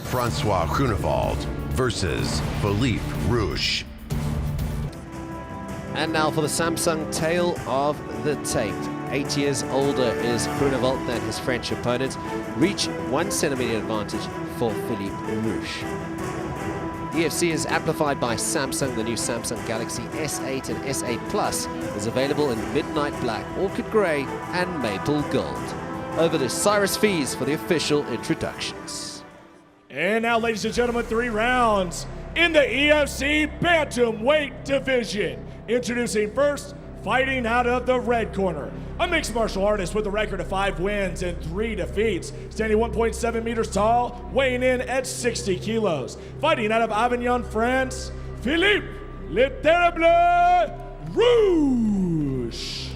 Francois Grunewald versus Philippe Rouch. And now for the Samsung tale of the tape. 8 years older is Grunewald than his French opponent. Reach 1 centimeter advantage for Philippe Rouch. UFC is amplified by Samsung. The new Samsung Galaxy S8 and S8 Plus is available in Midnight Black, Orchid Grey, and Maple Gold. Over to Cyrus Fees for the official introductions. And now, ladies and gentlemen, 3 rounds in the UFC Bantamweight division. Introducing first, fighting out of the red corner, a mixed martial artist with a record of 5 wins and 3 defeats, standing 1.7 meters tall, weighing in at 60 kilos. Fighting out of Avignon, France, Philippe Le Terrible Rouch.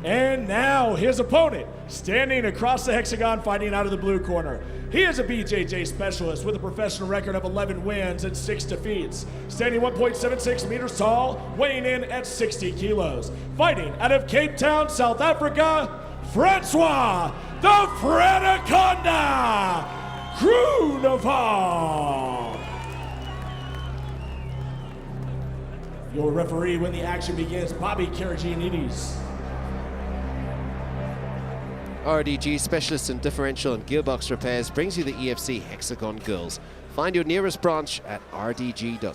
And now his opponent, standing across the hexagon, fighting out of the blue corner. He is a BJJ specialist with a professional record of 11 wins and 6 defeats, standing 1.76 meters tall, weighing in at 60 kilos. Fighting out of Cape Town, South Africa, Francois the Franaconda Grunewald. Your referee when the action begins, Bobby Karagianidis. RDG, specialist in differential and gearbox repairs, brings you the EFC Hexagon Girls. Find your nearest branch at rdg.co.za.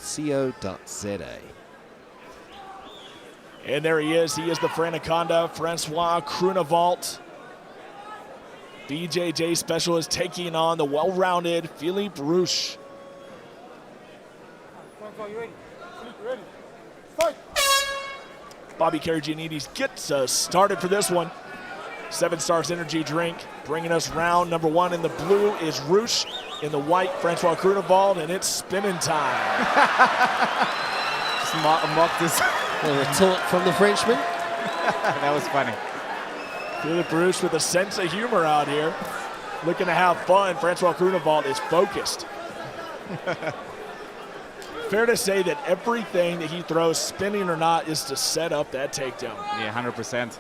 And there he is the Franaconda, Francois Grunewald. BJJ specialist taking on the well-rounded Philippe Rouch. Bobby Karagianidis gets us started for this one. 7 Stars energy drink, bringing us round number 1. In the blue is Rouch, in the white, Francois Grunewald, and it's spinning time. Just mocked this. A retort from the Frenchman. That was funny. Philippe Rouch with a sense of humor out here, looking to have fun. Francois Grunewald is focused. Fair to say that everything that he throws, spinning or not, is to set up that takedown. Yeah, 100%.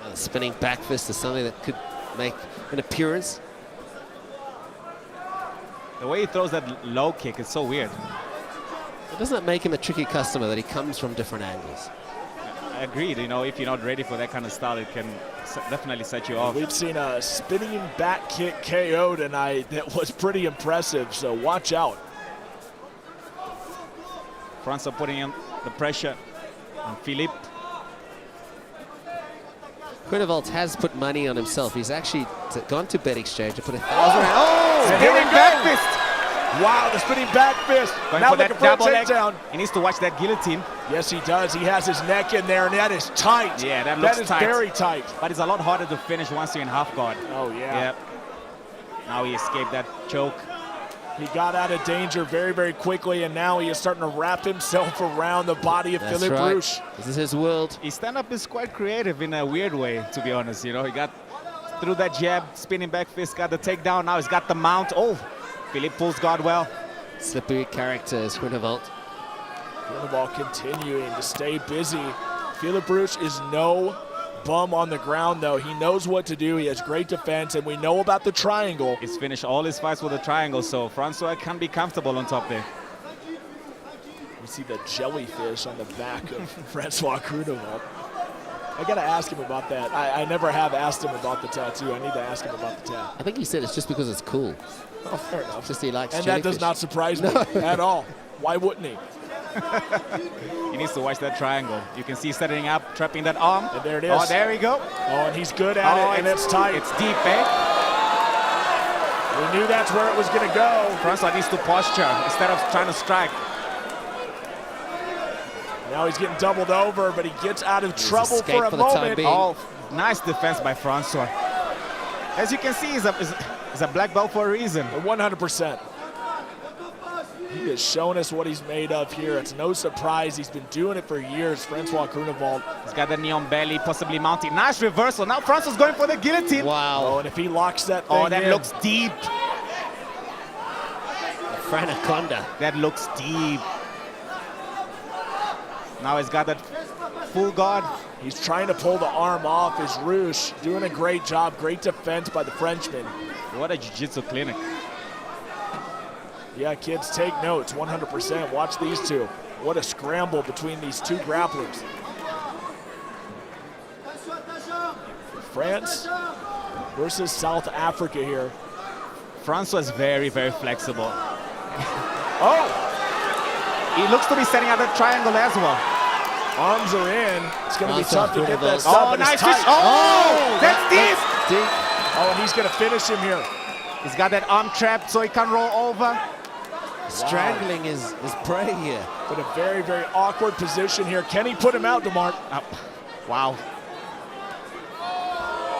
The spinning back fist is something that could make an appearance. The way he throws that low kick is so weird. But doesn't that make him a tricky customer that he comes from different angles? Agreed, you know, if you're not ready for that kind of style, it can definitely set you off. We've seen a spinning back kick KO tonight that was pretty impressive, so watch out. Francois putting in the pressure on Philippe. Grunewald has put money on himself. He's actually gone to Bet Exchange and put $1,000. Oh, spinning back fist. Wow, the spinning back fist. Going now for looking that for a double leg. takedown. He needs to watch that guillotine. Yes, he does. He has his neck in there, and that is tight. Yeah, that looks is tight. very tight. But it's a lot harder to finish once you're in half guard. Oh, yeah. Yep. Now he escaped that choke. He got out of danger very, very quickly, and now he is starting to wrap himself around the body of Philippe Rouch. This is his world. His stand-up is quite creative in a weird way, to be honest. You know, he got through that jab, spinning back fist, got the takedown. Now he's got the mount. Oh, Philippe pulls guard well. Slippery character is Grunewald. Grunewald continuing to stay busy. Philippe Rouch is no bum on the ground, though. He knows what to do. He has great defense, and we know about the triangle. He's finished all his fights with a triangle, so Francois can be comfortable on top there. We see the jellyfish on the back of Francois Grunewald. I got to ask him about that. I never have asked him about the tattoo. I need to ask him about the tattoo. I think he said it's just because it's cool. Oh, fair enough. Just he likes and jellyfish. That does not surprise me at all. Why wouldn't he? He needs to watch that triangle. You can see setting up, trapping that arm. And there it is. Oh, there we go. Oh, and he's good at it, and it's tight. It's deep, eh? We knew that's where it was going to go. Francois needs to posture instead of trying to strike. Now he's getting doubled over, but he gets out of trouble for a moment. Oh, nice defense by Francois. As you can see, he's a black belt for a reason. 100%. He is showing us what he's made of here. It's no surprise. He's been doing it for years, Francois Grunewald. He's got the knee on belly, possibly mounting. Nice reversal. Now Francois going for the guillotine. Wow. Oh, and if he locks that thing that in, looks deep. Franaconda. That looks deep. Now he's got that full guard. He's trying to pull the arm off. Is Rouch doing a great job. Great defense by the Frenchman. What a jiu-jitsu clinic. Yeah, kids, take notes, 100%. Watch these two. What a scramble between these two grapplers. France versus South Africa here. France was very, very flexible. Oh! He looks to be setting out a triangle as well. Arms are in. It's going to be tough to get that Oh, stop. but it's nice. tight. Oh, that's deep. Deep. Oh, and he's going to finish him here. He's got that arm trapped so he can roll over. Strangling his prey here. But a very, very awkward position here. Can he put him out, DeMarc? Wow.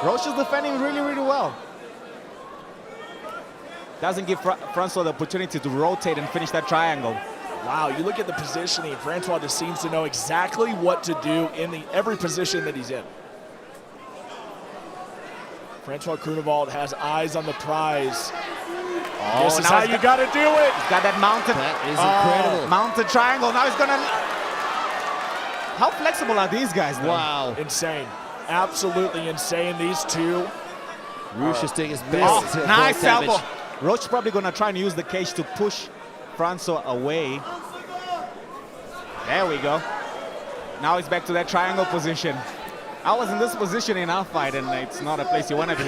Rouch is defending really, really well. Doesn't give Francois the opportunity to rotate and finish that triangle. Wow, you look at the positioning. Francois just seems to know exactly what to do in every position that he's in. Francois Groenewold has eyes on the prize. Oh, this is how you got to do it. He's got that mounted. That is incredible. Mounted triangle. Now he's gonna. How flexible are these guys now? Wow. Insane. Absolutely insane. These two. Rouch is doing his best to avoid Nice damage. elbow. Rouch probably gonna try and use the cage to push Francois away. There we go. Now he's back to that triangle position. I was in this position in our fight, and it's not a place you want to be.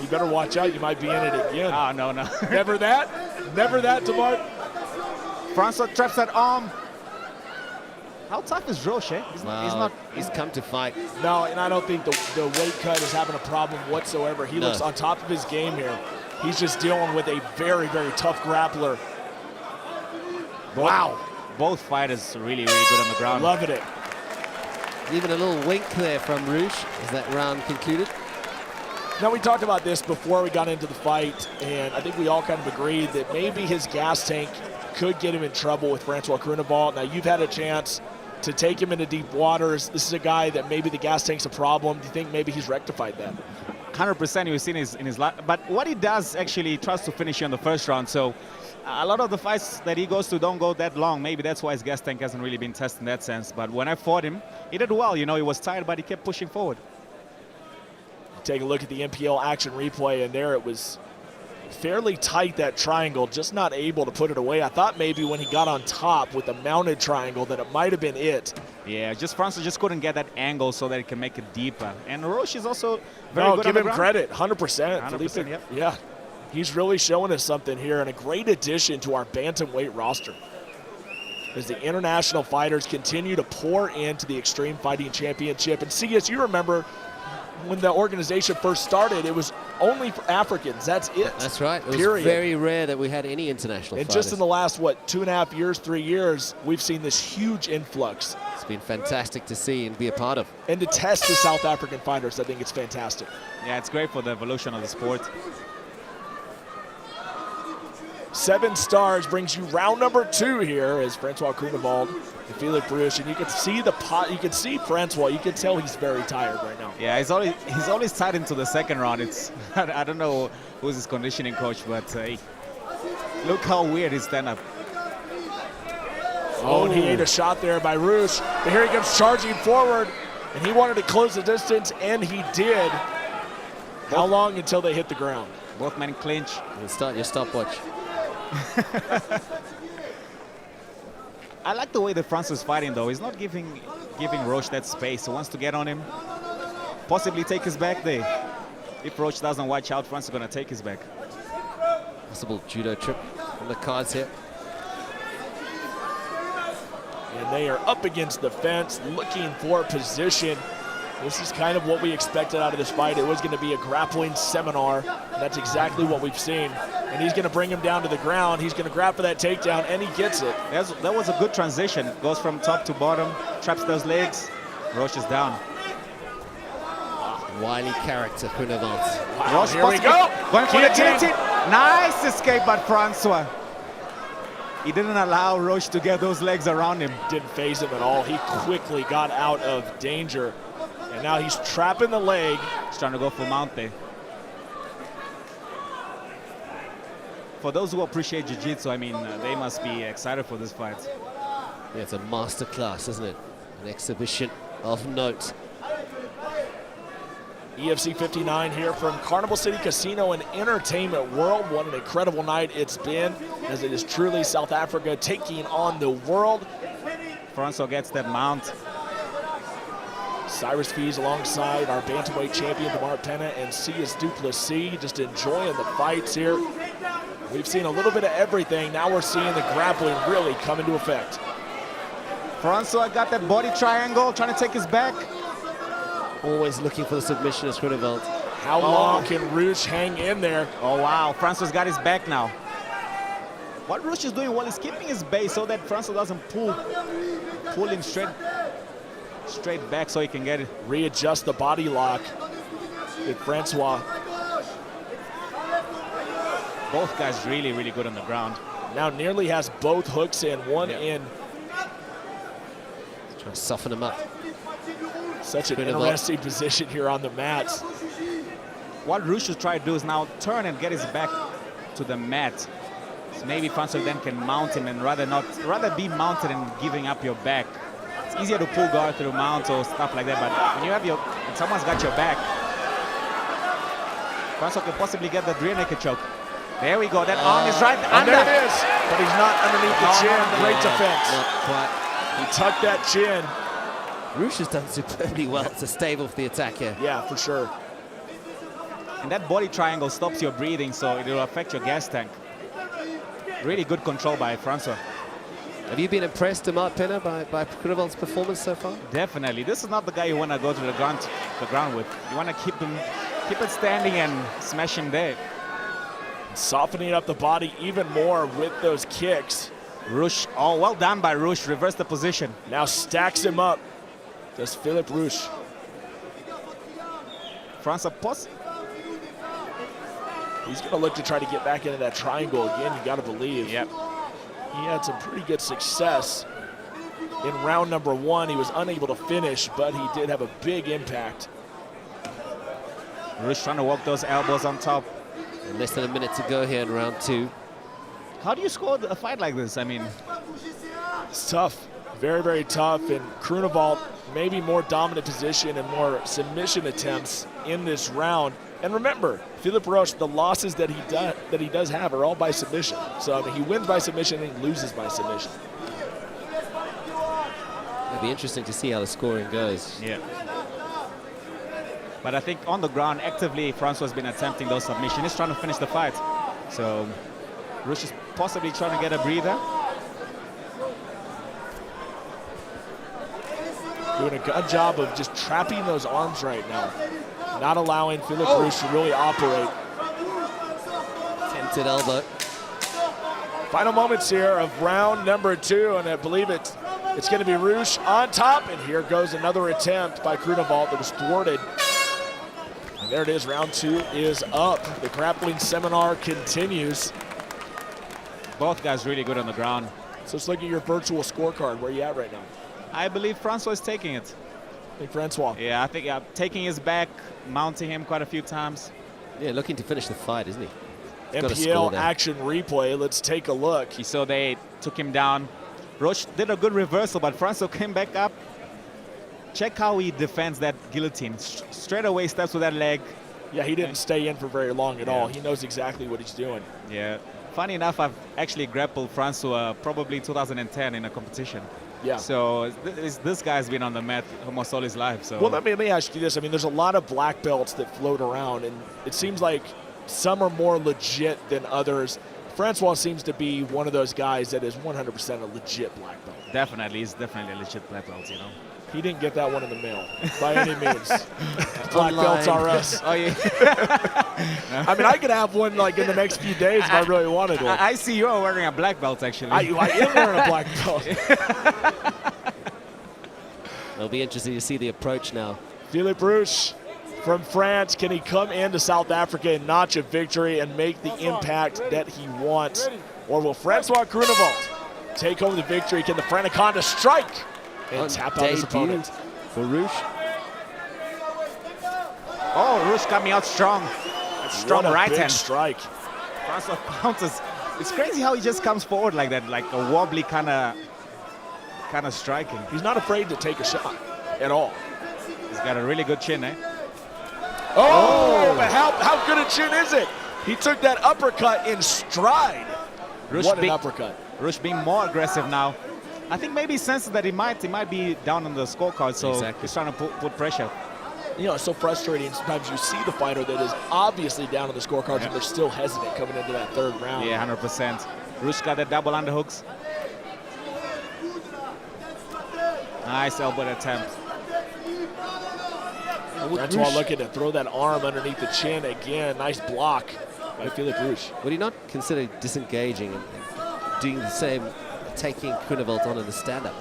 You better watch out. You might be in it again. Oh, no, no. Never that. Never that, DeMarc. Francois traps that arm. How tough is Rouch, eh? He's come to fight. No, and I don't think the weight cut is having a problem whatsoever. He looks on top of his game here. He's just dealing with a very, very tough grappler. Wow. Both fighters really, really good on the ground. Loving it. Even a little wink there from Rouch as that round concluded. Now, we talked about this before we got into the fight, and I think we all kind of agreed that maybe his gas tank could get him in trouble with Francois Groenewold. Now, you've had a chance to take him into deep waters. This is a guy that maybe the gas tank's a problem. Do you think maybe he's rectified that? 100% you've seen in his life. But what he does actually, he tries to finish you in the first round. So a lot of the fights that he goes to don't go that long. Maybe that's why his gas tank hasn't really been tested in that sense. But when I fought him, he did well. You know, he was tired, but he kept pushing forward. Take a look at the MPL action replay, and there it was fairly tight, that triangle, just not able to put it away. I thought maybe when he got on top with the mounted triangle that it might have been it. Yeah, Francois just couldn't get that angle so that he can make it deeper. And Rouch is also very good give on the him ground. credit, 100%. 100%, yep. Yeah, he's really showing us something here, and a great addition to our bantamweight roster as the international fighters continue to pour into the Extreme Fighting Championship. And see, as you remember, when the organization first started, it was only for Africans. That's it. That's right. It was Period. very rare that we had any international And fighters. just in the last, 2.5 years, 3 years, we've seen this huge influx. It's been fantastic to see and be a part of. And to test the South African fighters, I think it's fantastic. Yeah, it's great for the evolution of the sport. 7 stars brings you round number 2 here as Francois Groenewold and Philippe Rouch, and you can see you can see Francois. You can tell he's very tired right now. Yeah, he's always tied into the second round. It's I don't know who's his conditioning coach, but look how weird his stand-up. Oh, and he ate a shot there by Rouch. But here he comes charging forward, and he wanted to close the distance, and he did. How long until they hit the ground? Both men clinch. And start your stopwatch. I like the way that Francois is fighting, though. He's not giving Rouch that space. He wants to get on him, possibly take his back there. If Rouch doesn't watch out, Francois is going to take his back. Possible judo trip on the cards here. And they are up against the fence, looking for position. This is kind of what we expected out of this fight. It was going to be a grappling seminar, and that's exactly what we've seen. And he's going to bring him down to the ground. He's going to grab for that takedown, and he gets it. That was a good transition. Goes from top to bottom, traps those legs. Rouch is down. Wily character, Groenewold. Wow, Rouch here we go. Going for the Guillotine. guillotine. Nice escape by Francois. He didn't allow Rouch to get those legs around him. Didn't phase him at all. He quickly got out of danger. And now he's trapping the leg. He's trying to go for mount there. For those who appreciate jiu-jitsu, I mean, they must be excited for this fight. Yeah, it's a master class, isn't it? An exhibition of note. EFC 59 here from Carnival City Casino and Entertainment World. What an incredible night it's been, as it is truly South Africa taking on the world. Francois gets that mount. Cyrus Fees alongside our bantamweight champion DeMar Penna and C.S. Duplessis, just enjoying the fights here. We've seen a little bit of everything. Now we're seeing the grappling really come into effect. Francois got that body triangle, trying to take his back. Always looking for the submission as Groenewald. How long can Rouch hang in there? Oh, wow. Francois got his back now. What Rouch is doing, well, he's keeping his base so that Francois doesn't pull him straight back so he can get it. Readjust the body lock with Francois. Both guys really, really good on the ground. Now nearly has both hooks in, one in. Trying to soften him up. Such an interesting position here on the mats. What Rouch should try to do is now turn and get his back to the mat. So maybe Francois then can mount him and rather be mounted and giving up your back. It's easier to pull guard through mount or stuff like that, but when someone's got your back, Francois can possibly get the rear naked choke. There we go, that arm is right under. There it is, but he's not underneath the chin. Great defense. Not quite. He tucked that chin. Rouch has done superbly well to stave off the attack here. Yeah, for sure. And that body triangle stops your breathing, so it will affect your gas tank. Really good control by Francois. Have you been impressed, DeMar Penna, by Groenewald's performance so far? Definitely. This is not the guy you want to go to the ground with. You want to keep it standing and smash him there. Softening up the body even more with those kicks. Rouch, oh, well done by Rouch. Reverse the position. Now stacks him up. Does Philippe Rouch. Francois He's going to look to try to get back into that triangle again, you got to believe. Yep. He had some pretty good success in round number 1. He was unable to finish, but he did have a big impact. Rouch trying to walk those elbows on top. Less than a minute to go here in round 2. How do you score a fight like this? I mean, it's tough. Very, very tough. And Groenewald maybe more dominant position and more submission attempts in this round. And remember, Philippe Rouch, the losses that he does have are all by submission. So I mean, he wins by submission and he loses by submission. It'll be interesting to see how the scoring goes. Yeah. But I think on the ground, actively, Francois has been attempting those submissions. He's trying to finish the fight. So Rouch is possibly trying to get a breather. Doing a good job of just trapping those arms right now. Not allowing Philippe Rouch to really operate. Tempted elbow. Final moments here of round number 2, and I believe it's going to be Rouch on top, and here goes another attempt by Groenewald that was thwarted. And there it is, round 2 is up. The grappling seminar continues. Both guys really good on the ground. So let's look at your virtual scorecard. Where are you at right now? I believe Francois is taking it. I think Francois. Yeah, I think taking his back, mounting him quite a few times. Yeah, looking to finish the fight, isn't he? MPL action replay. Let's take a look. So they took him down. Rouch did a good reversal, but Francois came back up. Check how he defends that guillotine. Straight away steps with that leg. Yeah, he didn't stay in for very long at all. He knows exactly what he's doing. Yeah. Funny enough, I've actually grappled Francois probably 2010 in a competition. Yeah. So this guy's been on the mat almost all his life. So. Well, let me ask you this. I mean, there's a lot of black belts that float around, and it seems like some are more legit than others. Francois seems to be one of those guys that is 100% a legit black belt. Definitely, he's definitely a legit black belt, you know. He didn't get that one in the mail by any means. Black belts are us. Oh, yeah. I mean, I could have one like in the next few days if I really wanted one. I see you are wearing a black belt, actually. I am wearing a black belt. It'll be interesting to see the approach now. Philippe Rouch from France, can he come into South Africa and notch a victory and make the impact that he wants? Or will Francois Groenewald take home the victory? Can the Franaconda strike and tap out his opponent? For Rouch. Oh, Rouch coming out strong. That's strong right hand. Strike. Francois bounces. It's crazy how he just comes forward like that, like a wobbly kind of striking. He's not afraid to take a shot at all. He's got a really good chin, eh? Oh, but how good a chin is it? He took that uppercut in stride. What an uppercut. Rouch being more aggressive now. I think maybe he senses that he might be down on the scorecard, so he's trying to put pressure. You know, it's so frustrating. Sometimes you see the fighter that is obviously down on the scorecards and they're still hesitant coming into that third round. Yeah, 100%. Rouch got the double underhooks. Nice elbow attempt. Francois looking to throw that arm underneath the chin again. Nice block by Philippe Rouch. Would he not consider disengaging and doing the same, taking Groeneveldt on in the stand-up?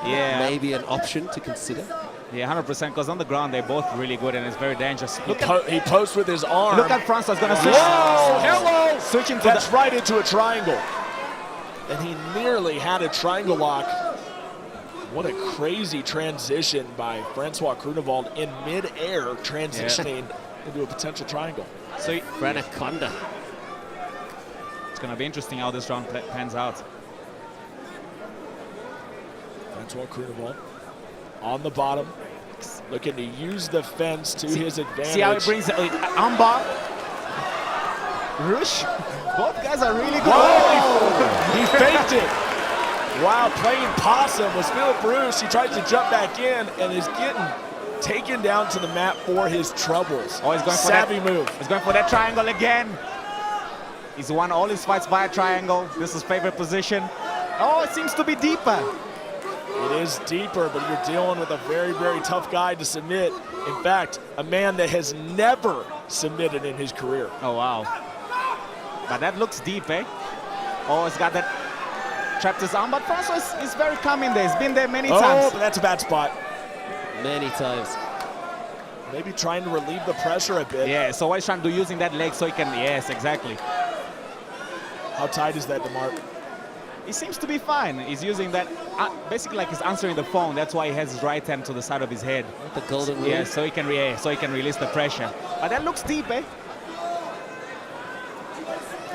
Yeah. Maybe an option to consider? Yeah, 100%, because on the ground they're both really good and it's very dangerous. He posts with his arm. Look at Francois going to switch. Whoa, hello! Switching to That's right into a triangle. And he nearly had a triangle lock. What a crazy transition by Francois Groeneveldt in mid-air, transitioning into a potential triangle. So Anaconda. It's going to be interesting how this round pans out. Francois Groeneveldt on the bottom, looking to use the fence to his advantage. See how he brings it, armbar. Rouch, both guys are really good. Whoa! He faked it. Wow, playing possum was Philippe Rouch. He tries to jump back in and is getting taken down to the mat for his troubles. Oh, he's going for savvy that move. He's going for that triangle again. He's won all his fights by a triangle. This is his favorite position. Oh, it seems to be deeper. It is deeper, but you're dealing with a very, very tough guy to submit. In fact, a man that has never submitted in his career. Oh, wow. But that looks deep, eh? Oh, it's got that trapped his arm, but Francois is very calm in there. He's been there many times. Oh, but that's a bad spot. Many times. Maybe trying to relieve the pressure a bit. Yeah, so what he's trying to do, using that leg so he can, yes, exactly. How tight is that, DeMarc? He seems to be fine. He's using that, basically like he's answering the phone. That's why he has his right hand to the side of his head. The golden rule. Yeah, so he can release the pressure. But that looks deep, eh?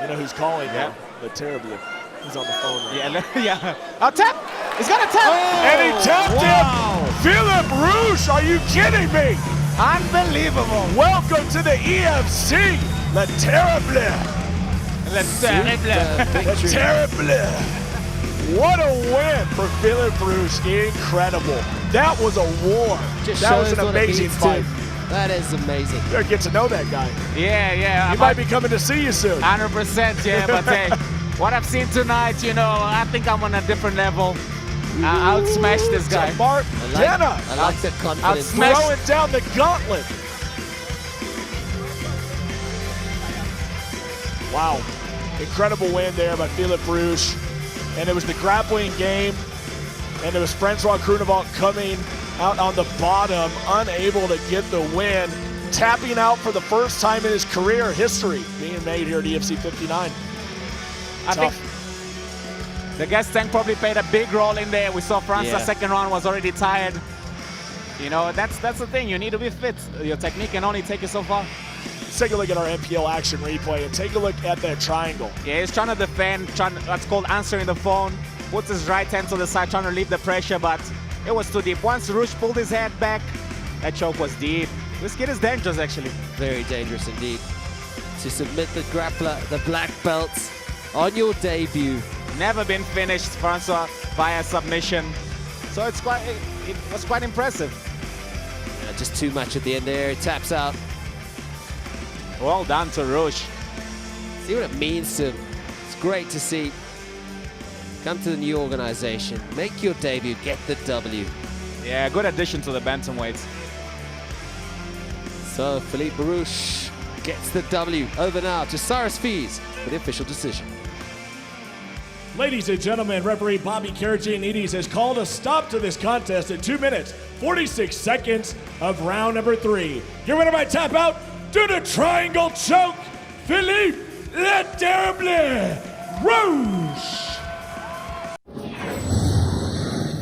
You know who's calling now? The terribly. He's on the phone right now. Yeah. Oh, tap! He's got a tap! And he tapped him! Philippe Rouch, are you kidding me? Unbelievable! Welcome to the EFC! Le Terrible! Le Terrible! What a win for Philippe Rouch. Incredible. That was a war. That was an amazing fight. That is amazing. You better get to know that guy. Yeah. He might be coming to see you soon. 100%, yeah, but hey, what I've seen tonight, you know, I think I'm on a different level. I'll smash this guy. Mark Denna. I like the confidence. Throwing down the gauntlet. Wow. Incredible win there by Philippe Rouch. And it was the grappling game. And it was Francois Groeneveldt coming out on the bottom, unable to get the win. Tapping out for the first time in his career history, being made here at EFC 59. I think the gas tank probably played a big role in there. We saw Francois' second round was already tired. You know, that's the thing. You need to be fit. Your technique can only take you so far. Let's take a look at our MPL action replay and take a look at that triangle. Yeah, he's trying to defend, that's called answering the phone. Puts his right hand to the side, trying to relieve the pressure, but it was too deep. Once Rouch pulled his head back, that choke was deep. This kid is dangerous, actually. Very dangerous indeed. To submit the grappler, the black belts, on your debut. Never been finished, Francois, via submission. So it was quite impressive. Yeah, just too much at the end there. It taps out. Well done to Rouch. See what it means to him. It's great to see. Come to the new organization, make your debut, get the W. Yeah, good addition to the bantamweights. So Philippe Rouch gets the W. Over now to Cyrus Fees for the official decision. Ladies and gentlemen, referee Bobby Karagianidis has called a stop to this contest at 2 minutes, 46 seconds of round number 3. Your winner by tap out due to triangle choke, Philippe Le Terrible Rouch.